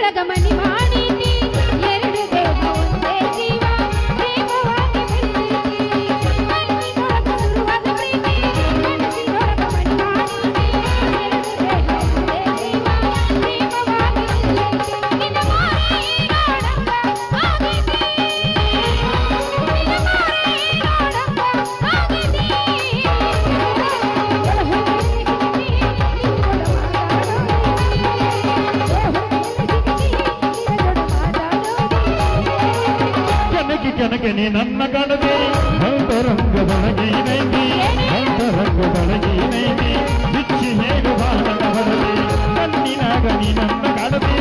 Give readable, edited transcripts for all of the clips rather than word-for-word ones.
ಮನದೊಳಗ ಮನಿ ಮಾಡಿದಿ ಎರಡು ದೇಹ ಒಂದೇ ಜೀವ ಪ್ರೇಮವಾಗಿ ಬೆಳೆದಿದಿ ಮನದೊಳಗ ಶುರುವಾದ ಪ್ರೀತಿ ಮನದೊಳಗ ಮನಿ ಮಾಡಿದಿ ಎರಡು ದೇಹ ಒಂದೇ ಜೀವ ಪ್ರೇಮವಾಗಿ ಬೆಳೆದಿದಿ ನಿನ್ನ ಮಾರಿ ನೋಡಂಗ ಆಗಿದಿ ನಿನ್ನ ಮಾರಿ ನೋಡಂಗ ಆಗಿದಿ ಕನಕನಿ ನನ್ನ ಗಣದೆ ಅಂತರಂಗದೊಳಗೀನೈತಿ ಅಂತರಂಗದೊಳಗೀನೈತಿ ಬಿಚ್ಚಿ ಹೇಳು ಬಾಳನ ಹೊರದೆ ಕಣ್ಣಿನಾಗ ನೀ ನನ್ನ ಗಣದೆ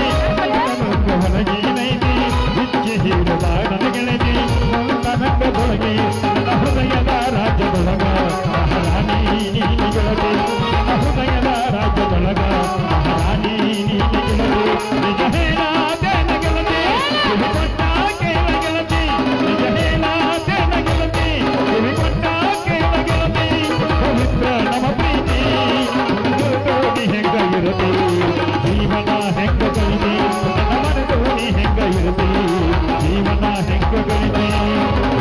ಅಂತರಂಗದೊಳಗೀನೈತಿ ಬಿಚ್ಚಿ ಹೇಳು ಬಾಳನ ಗೆಳತಿ ಅಂತರಂಗದೊಳಗೆ ನನ್ನ ಹೃದಯದ ರಾಜ್ಯದೊಳಗ ಮಹಾರಾಣಿ ನೀನಿ ಗೆಳತಿ ನನ್ನ ಹೃದಯದ ರಾಜ್ಯದೊಳಗ ಮಹಾರಾಣಿ ನೀನಿ ಗೆಳತಿ ನಿಜ ಹೇಳಾದೇನ ಗೆಳತಿ ಕೊಟ್ಟ ಕೇಳ ಗೆಳತಿ ನಿಜ ಹೇಳಾದೇನ ಗೆಳತಿ ಕೊಟ್ಟ ಕೇಳ ಗೆಳತಿ ಪವಿತ್ರ ನಮ್ಮ ಪ್ರೀತಿ ದೋಣಿ ಹೆಂಗ ಇರತಿ ಜೀವನ ಹೆಂಗ ಕಳಿತಿ ನನ್ನ ಮನದೋಣಿ ಹೆಂಗ ಇರತಿ ಜೀವನ ಹೆಂಗ ಕಳಿತಿ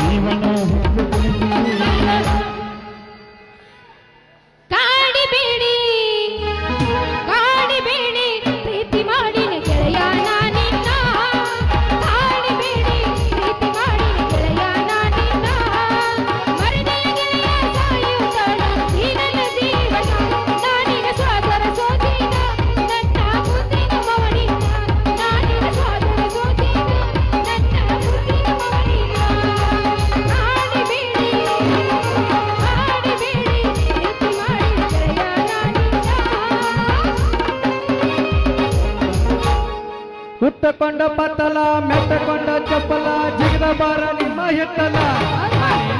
ಜೀವನ ಹೆಂಗ ಕಳಿತಿ ಕಾಡಿಬೇಡಿ ಕಾಡಿಬೇಡಿ ಪ್ರೀತಿ ಮಾಡಿನ ಗೆಳೆಯ ನಾನಿನ್ನ ಕಾಡಿಬೇಡಿ ಪ್ರೀತಿ ಮಾಡಿನ ಗೆಳೆಯ ನಾನಿನ್ನ ಮರನೆಯ ಗೆಳೆಯ ಸಾಯುತ್ತಾಳ ಈ ನನ್ನ ಜೀವನ ನಾನಿನ ಸ್ವಾದರ ಸೋತಿನ ನನ್ನ ಮುದ್ದಿನ ಮವನಿನ್ನ ನಾನಿನ ಸ್ವಾದರ ಸೋತಿನ ನನ್ನ ಮುದ್ದಿನ ಮವನಿನ್ನ ಕಾಡಿಬೇಡಿ ಕಾಡಿಬೇಡಿ ಪ್ರೀತಿ ಮಾಡಿನ ಗೆಳೆಯ ನಾನಿನ್ನ ಹುಟ್ಟಕೊಂಡ ಪತ್ತಲ ಮೆಟ್ಟಕೊಂಡ ಚಪ್ಪಲ ಜಿಗದ ಬಾರ ನಿಮ್ಮ ಹೆತ್ತಲ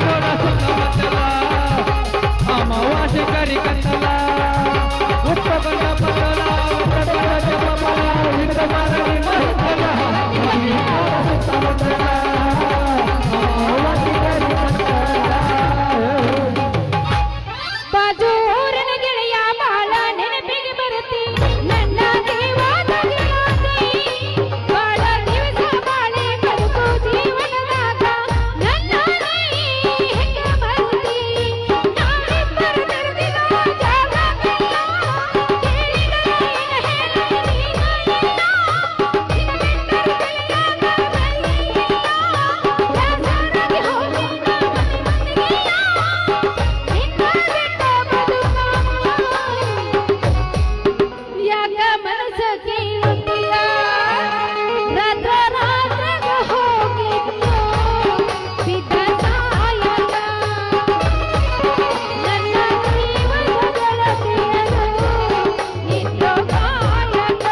ನೋಡ ಸುತ್ತಮುತ್ತಲ ಅಮಾವಾಸ್ಯೆ ಕರಿ ಕತ್ತಲ ಹುಟ್ಟಕೊಂಡ ಪತ್ತಲ ಮೆಟ್ಟಕೊಂಡ ಚಪ್ಪಲ ಜಿಗದ ಬಾರ ನಿಮ್ಮ ಹೆತ್ತಲ ನೋಡ ಸುತ್ತಮುತ್ತಲ ಅಮಾವಾಸ್ಯೆ ಕರಿ ಕತ್ತಲ ಬಾಜು ಊರಿನ ಗೆಳೆಯ ಬಾಳ ನೆನಪಿಗೆ ಬರುತ್ತಿ ನನ್ನ ದೇವಾದಲ್ಲಿ ಬಾಳ ದಿವಸ ಬಾಳೆ ಬದುಕು ಜೀವನದಾಗ ನನ್ನ ಹೆಂಗ ಬರುತ್ತಿ ನಾವಿಬ್ಬರು ಬೆರೆತಿದ ಜಾಗವೆಲ್ಲ ಕೇಳಿದರೆ ಯಾಕ ಮನಸ್ಸ ಕೇಳುತ್ತಿಲ್ಲ ರಾತ್ರ ರಾತ್ರಾಗ ಹೋಗಿತ್ತು ಬಿದ್ದ ಸಾಯಕ ನನ್ನ ಜೀವನ ಗೆಳತಿಯರು ನಿಂತು ಕಾಯಕ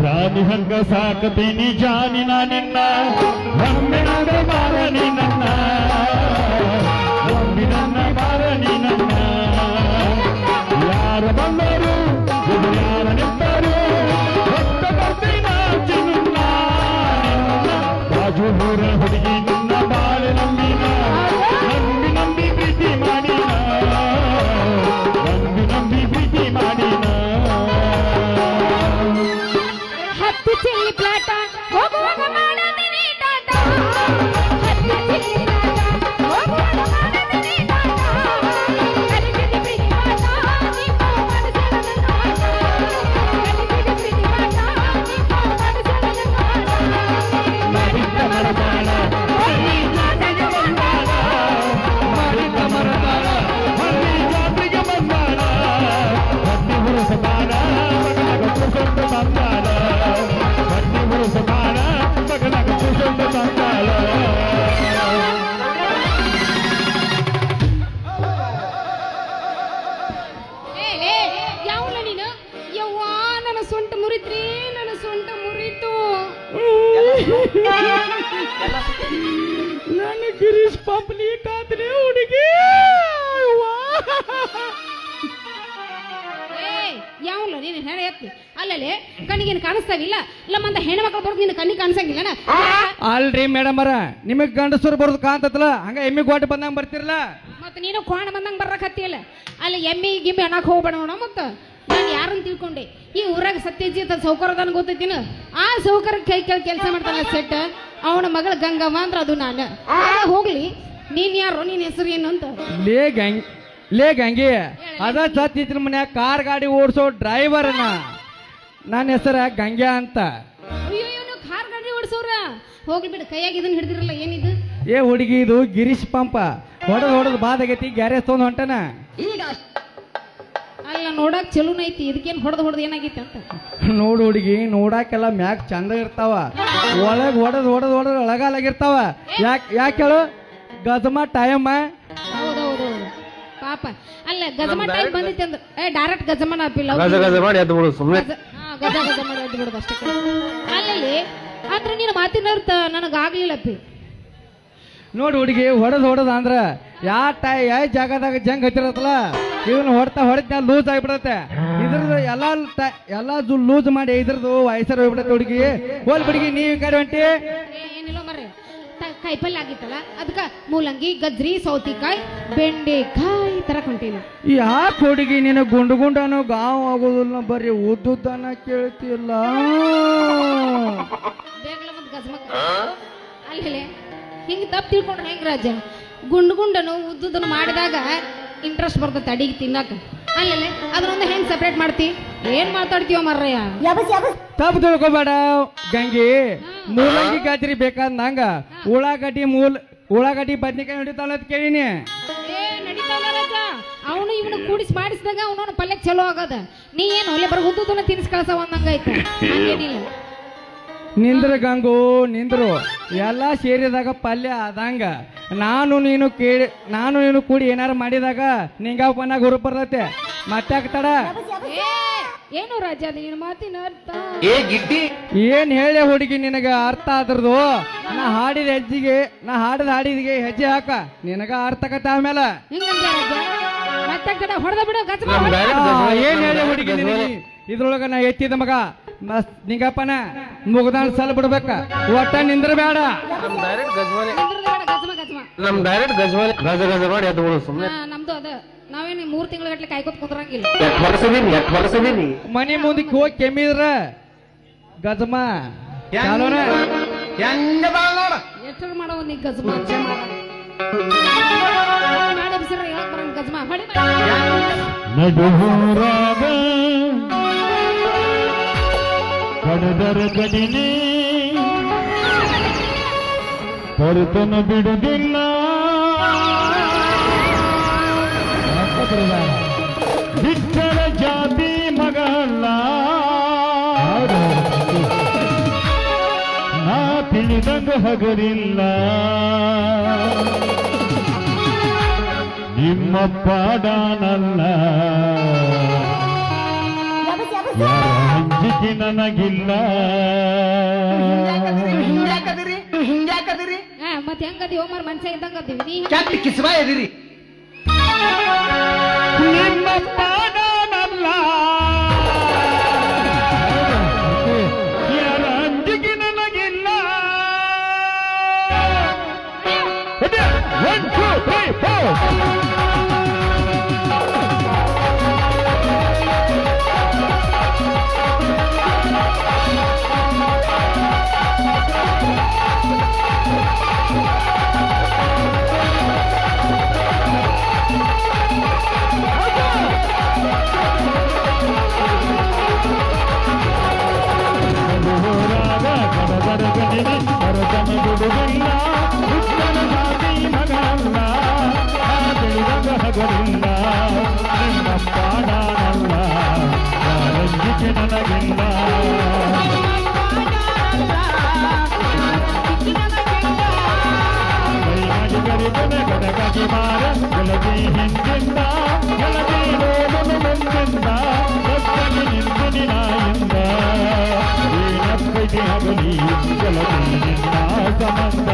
ರಾಣಿ ಹಂಗ ಸಾಕತೀನಿ ಜಾನಿನ ನಿನ್ನ ಒಮ್ಮೆನಾಗ ಬಾರಣಿ ನನ್ನ ಒಮ್ಮೆ ನನ್ನ ಬಾರಣಿ ನನ್ನ ಯಾರ ಬಂದರು ಯಾರ ನಿಂತರು ಹೊತ್ತ ಬರ್ತೀನ ಚಿನ್ನ ಬಾಜು ಊರ ಹುಡುಗಿ ನಿನ್ನ ಬಾಳೆ ನಂಬಿನ ನಂಬಿ ನಂಬಿ ಪ್ರೀತಿ ಮಾಡಿನ ನಂಬಿ ನಂಬಿ ಪ್ರೀತಿ ಮಾಡಿನ ಹತ್ತು ಚಿಲ್ಲಿ ಪ್ಲಾಟ ಹೋಗುವಾಗ ಮಾಡದಿನಿ ಟಾಟ ಹತ್ತು ಚಿಲ್ಲಿ ಪ್ಲಾಟ ಹೋಗುವಾಗ ಮಾಡದಿನಿ ಟಾಟ ಕಲಿತಿದ್ದ ಪ್ರೀತಿ ಪಾಠ ನಿಮ್ಮ ಮನಸ್ಸೆಳೆದ ನೋಟ ಕಲಿತಿದ್ದ ಪ್ರೀತಿ ಪಾಠ ನಿಮ್ಮ ಮನಸ್ಸೆಳೆದ ನೋಟ ಮಾಡಿದ್ದ ಮರದಾಳ ಹಳ್ಳಿ ಜಾತ್ರೆಗೆ ಬಂದಾಳ ಮಾಡಿದ್ದ ಮರದಾಳ ಹಳ್ಳಿ ಜಾತ್ರೆಗೆ ಬಂದಾಳ ಹಟ್ಟಿ ಹುರುಸದಾಳ ಮಗನಾಗ ಕುಸೊಂದು ಬಂದಾಳ ಹಟ್ಟಿ ಹುರುಸದಾಳ ಮಗನಾಗ ಕುಸೊಂದು ಬಂದಾಳ ಯಾವಲ್ಲ ನೀನು ಯವ್ವ ನನ್ನ ಸೊಂಟ ಮುರಿತ್ರಿ ನನ್ನ ಸೊಂಟ ಮುರಿತು ನನ್ನ ಗಿರೀಶ್ ಪಂಪ್ಲಿ ಕಾತ್ರೆ ಹುಡುಗಿ ಯಾವಲ್ಲ ನೀನು ಹೆಣ ಎತ್ತಿ ಅಲ್ಲಲ್ಲಿ ಕಣ್ಣಿಗೇನು ಕಾಣಿಸ್ತಾವಿಲ್ಲ ಇಲ್ಲ ಮಂದ ಹೆಣ್ಮಕ್ಳು ಬರೋದು ನಿನ್ನ ಕಣ್ಣಿಗೆ ಕಾಣಿಸಂಗಿಲ್ಲ ಅಲ್ರಿ ಮೇಡಮ್ ಅರ ನಿಮಗ್ ಗಂಡಸರು ಬರೋದು ಕಾಣ್ತತಲ್ಲ ಹಂಗ ಎಮ್ಮಿ ಗೋಟ ಬಂದಂಗ ಬರ್ತಿರಲ್ಲ ಮತ್ತೆ ನೀನು ಕೋಣ ಬಂದಂಗೆ ಬರ್ರಕ್ ಹತ್ತಿಯಲ್ಲ ಅಲ್ಲಿ ಎಮ್ಮಿ ಗಿಮ್ಮಿ ಅನ್ನಕ್ ಹೋಗ್ಬೇಡ ನೋಡ ಮತ್ತೆ ನಾನು ಯಾರನ್ನ ತಿಳ್ಕೊಂಡೆ ಈ ಊರಾಗ ಸತ್ಯಜಿತ್ ಸೌಕರ್ಯದಾನ ಗೊತ್ತೈತಿನ ಆ ಸೌಕರ್ಯ ಕೈ ಕೆಳಗೆ ಕೆಲಸ ಮಾಡ್ತಾನ ಸೆಟ್ ಅವನ ಮಗಳ ಗಂಗವ್ವ ಅಂದ್ರ ಅದು ನಾನು ಹೋಗ್ಲಿ ನೀನ್ ಯಾರು ನಿನ್ ಹೆಸರು ಏನು ಅಂತ ಲೇ ಗಂಗಿ ಅದ ಸತ್ತಿದ್ರ ಮನ್ಯಾಗ ಕಾರ್ ಗಾಡಿ ಓಡಿಸೋ ಡ್ರೈವರ್ ನನ್ನ ಹೆಸರ ಗಂಗ್ಯಾ ಅಂತ. ಅಯ್ಯೋ ನೀವು ಕಾರ್ ಗಾಡಿ ಓಡಿಸೋರ ಹೋಗ್ಲಿ ಬಿಡು ಕೈಯಾಗ ಇದನ್ನ ಹಿಡಿದಿರಲ್ಲ ಏನಿದು ಏ ಹುಡುಗಿ ಇದು ಗಿರೀಶ್ ಪಂಪ ಹೊಡೆದ್ ಬಾದಾಗೈತಿ ಗ್ಯಾರೇಜ್ ತೊಗೊಂಡ್ ಹೊಂಟನ. ಅಲ್ಲ ನೋಡಕ್ ಚಲೋನ ಐತಿ ಇದಕ್ಕೇನು ಹೊಡೆದ್ ಏನಾಗೈತಿ ಅಂತ ನೋಡು ಹುಡುಗಿ ನೋಡಾಕೆಲ್ಲ ಮ್ಯಾಕ್ ಚಂದ ಇರ್ತಾವ ಒಳಗ್ ಹೊಡೆದ್ ಒಳಗಾಲಾಗಿರ್ತಾವ ಯಾಕೆ ಹೇಳು ಗಜಮ ಟೈಮ್. ಹೌದೌದು ಪಾಪ ಅಲ್ಲ ಗಜಮ ಟೈಮ್ ಬಂದೈತಿ ಅಂದ್ರ ಡೈರೆಕ್ಟ್ ಗಜಮನ ಅಪ್ಪಿಲ್ಲ ಗಜ ಮಾಡಿ ಎದ್ದು ಬಿಡು ಸುಮ್ಮನೆ. ಗಜ ಮಾಡಿ ಎದ್ದು ಬಿಡೋದು ಅಷ್ಟೇ. ಅಲ್ಲಿ ಆದ್ರೆ ನೀನು ಮಾತಿನ ಅರ್ಥ ನನಗಾಗ್ಲಿಲ್ಲ ಅಪ್ಪಿ. ನೋಡು ಹುಡುಗಿ ಹೊಡೆದ್ ಅಂದ್ರ ಯಾವ ಜಾಗದಾಗ ಜಂಗ್ ಹತ್ತಿರತ್ತಲ್ಲ ಇದನ್ನ ಹೊಡೆದ ಲೂಸ್ ಆಗಿಬಿಡತ್ತೆ. ಇದ್ರದ್ದು ಎಲ್ಲ ಲೂಸ್ ಮಾಡಿ ಇದ್ರದ್ದು ವಯಸ್ಸರು ಹೋಗ್ಬಿಡತ್ತೆ ಹುಡುಗಿ. ಹೋಲ್ ಹುಡುಗಿ ನೀವು ಕಡೆ ಹೊಂಟಿ ಏನಿಲ್ಲ ಮರ್ರಿ ಕಾಯಿಪಲ್ಲೆ ಆಗಿತ್ತಲ್ಲ ಅದಕ್ಕ ಮೂಲಂಗಿ ಗಜ್ರಿ ಸೌತಿಕಾಯಿ ಬೆಂಡೆಕಾಯಿ ತರ ಕೊಂಟೀನಿ. ಯಾಕೆ ಹುಡುಗಿ ನೀನು ಗುಂಡನು ಗಾವ್ ಆಗೋದಿಲ್ಲ ಬರೀ ಉದ್ದುದ್ದನ ಕೇಳ್ತಿಲ್ಲ. ಬೇಗಲ ಮತ್ ಗಜಮಕ್ಕ ಅಲ್ಲಿ ಹಿಂಗ ತಪ್ಪು ತಿಳ್ಕೊಂಡ್ರೆ ಹೆಂಗ್ ರಾಜ ಗುಂಡನು ಉದ್ದುದನ್ನು ಮಾಡಿದಾಗ ಇಂಟ್ರೆಸ್ಟ್ ಬರ್ತೈತೆ ಅಡಿಗೆ ತಿನ್ನಕ. ಅಲ್ಲೇ ಅದನ್ನೊಂದು ಹೆಂಗ್ ಸಪ್ರೇಟ್ ಮಾಡ್ತಿ ಏನ್ ಮಾತಾಡ್ತೀವ ಮರ್ರಯ್ಯ. ತಪ್ಪು ತಿಳ್ಕೊಬೇಡ ಗಂಗಿ. ಮೂಲಂಗಿ ಗಜ್ರಿ ಬೇಕಾದ ನಂಗ ಉಳ್ಳಾಗಡ್ಡಿ ಬದ್ನಿಕಾಯಿ ಹಿಡಿತಾಳ ಅಂತ ಕೇಳಿನಿ. ನಡೀತಾವ ರಾಜ ಅವನು ಇವನು ಕೂಡಿಸಿ ಮಾಡಿಸಿದಾಗ ಅವನವನು ಪಲ್ಯಕ್ಕೆ ಚಲೋ ಆಗದ. ನೀ ಏನು ಅಲ್ಲೇ ಬರ ಉದ್ದುದನ್ನ ತಿನ್ನಿಸ್ ಕಳ್ಸ ಒಂದಂಗಾಯ್ತು ಹಂಗೇನಿಲ್ಲ. ನಿಂದ್ರು ಗಂಗು ನಿಂದ್ರು ಎಲ್ಲ ಸೇರಿದಾಗ ಪಲ್ಯ ಆದಂಗ ನಾನು ನೀನು ಕೂಡಿ ಏನಾರು ಮಾಡಿದಾಗ ನಿಂಗಾಪನಾಗ ಹುರು ಬರ್ತೈತೆ ಮತ್ತೆ ಆಗ್ತಾಡ. ಏನು ರಾಜ ನೀನು ಮಾತಿನ ಅರ್ಥ ಏನ್ ಹೇಳಿ ಹುಡುಗಿ ನಿನಗ ಅರ್ಥ ಆದ್ರದು. ನಾ ಹಾಡಿದ ಹಾಡಿದಿಗೆ ಹೆಜ್ಜೆ ಹಾಕ ನಿನಗ ಅರ್ಥ ಆಗತ್ತ. ಆಮೇಲೆ ಮತ್ತೆ ಹೊಡೆದ ಬಿಡು ಏನ್ ಹೇಳಿ ಹುಡುಗಿ ನಿನಗೆ ಇದ್ರೊಳಗ ನಾ ಎತ್ತಿದ ಮಗ ಮಸ್ತ್ ನಿಂಗಪ್ಪನ ಮುಗ್ದಾನ್ ಸಲ ಬಿಡ್ಬೇಕ ಒಟ್ಟ ನಿಂದ್ರ ಬೇಡ. ನಮ್ ಡೈರೆಕ್ಟ್ ಗಜ ಮಾಡಿ ಎದ್ದು ಬಿಡು ಸುಮ್ಮನೆ. ನಮ್ದು ಅದ ನಾವೇನು 3 ತಿಂಗಳ ಗಟ್ಲೆ ಕಾಯ್ಕೋತ ಕುಂದ್ರಂಗಿಲ್ಲ. ವರ್ಷದೀನಿ ಮನಿ ಮುಂದಕ್ಕೆ ಹೋಗಿ ಕೆಮ್ಮಿದ್ರ ಗಜಮ ಎಷ್ಟರ ಮಾಡೋ ನೀ ಗಜಮ ಮಾಡಿ ಬಿಸಿರ ಹೇಳಕ್ ಬರಂಗ ಗಜಮ ಮಾಡಿ ನಡುಹೋರಾಗ ಕಡದರ ಕಡಿನೆ ಕರ್ತನ ಬಿಡುವುದಿಲ್ಲ. ಬಿಟ್ಟರ ಜಾತಿ ಮಗಳ ನಾ ತಿಳಿದಂಗ ಹಗರಿಲ್ಲ. ನಿಮ್ಮ ಪಾಡಾನಲ್ಲ ಅಂಜಿಕೆ ನನಗಿಲ್ಲ. ಮತ್ತೆ ಹೆಂಗದಿ ಹೋಮರ್ ಮನ್ಸ ಇದ್ದಂಗ ಅದೀವಿ ನಿಮ್ಮ ಪಾಡಾನಲ್ಲ ಯಾರ ಅಂಜಿಕೆ ನನಗಿಲ್ಲ. 1 2 3 4 ಬಿಡುವುದಿಲ್ಲ. ಉತ್ತನ ಜಾತಿ ಮಗಲ್ಲ ತಿಳಿದಂಗ ಹಗರಿಲ್ಲ. ನಿಮ್ಮ ಪಾಡಾನಲ್ಲ ರಂಜಿಕೆ ನನಗಿಲ್ಲ. ಗಡಗಾಗಿ ಮಾರ ಗೆಳತಿ ಹಿಂದಿಂದ ಗೆಳತಿ ನೋಡಲು ಮುಂದಿಂದ ಸತ್ತಗೆ ನಿಂತಿನಿ ನಾಯಿಂದ ಏನಪ್ಪಗೆ ಹಗಲಿ ಗೆಳತಿ ನಿನ್ನ ಸಂಬಂಧ.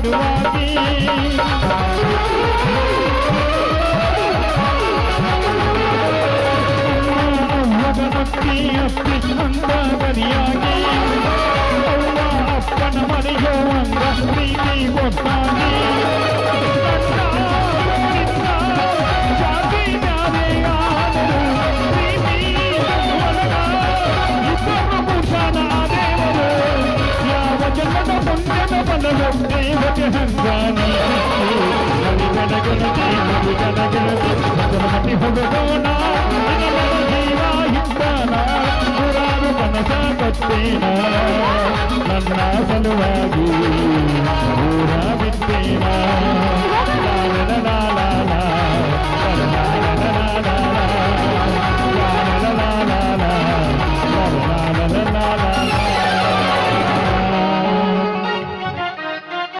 ಸಲುವಾಗಿ ಮಗನಕ್ಕಿ ಅಪ್ಪಿ ಅಂದ ಗರಿಯಾಗಿ ಅವ್ವ ಅಪ್ಪನ ಮನೆಯೋ ಅಂದ ಪ್ರೀತಿ ಕೊಟ್ಟಾಗಿ ದೇವತೆ ಹಂಗಾನಿ ಜನಗಣತಿ ಹೋಗೋಣ ಜೀವ ಹಿಂದಾನ ನೂರಾರು ಕನಸ ಕತ್ತೇನ ನನ್ನ ಸಲುವಾಗಿ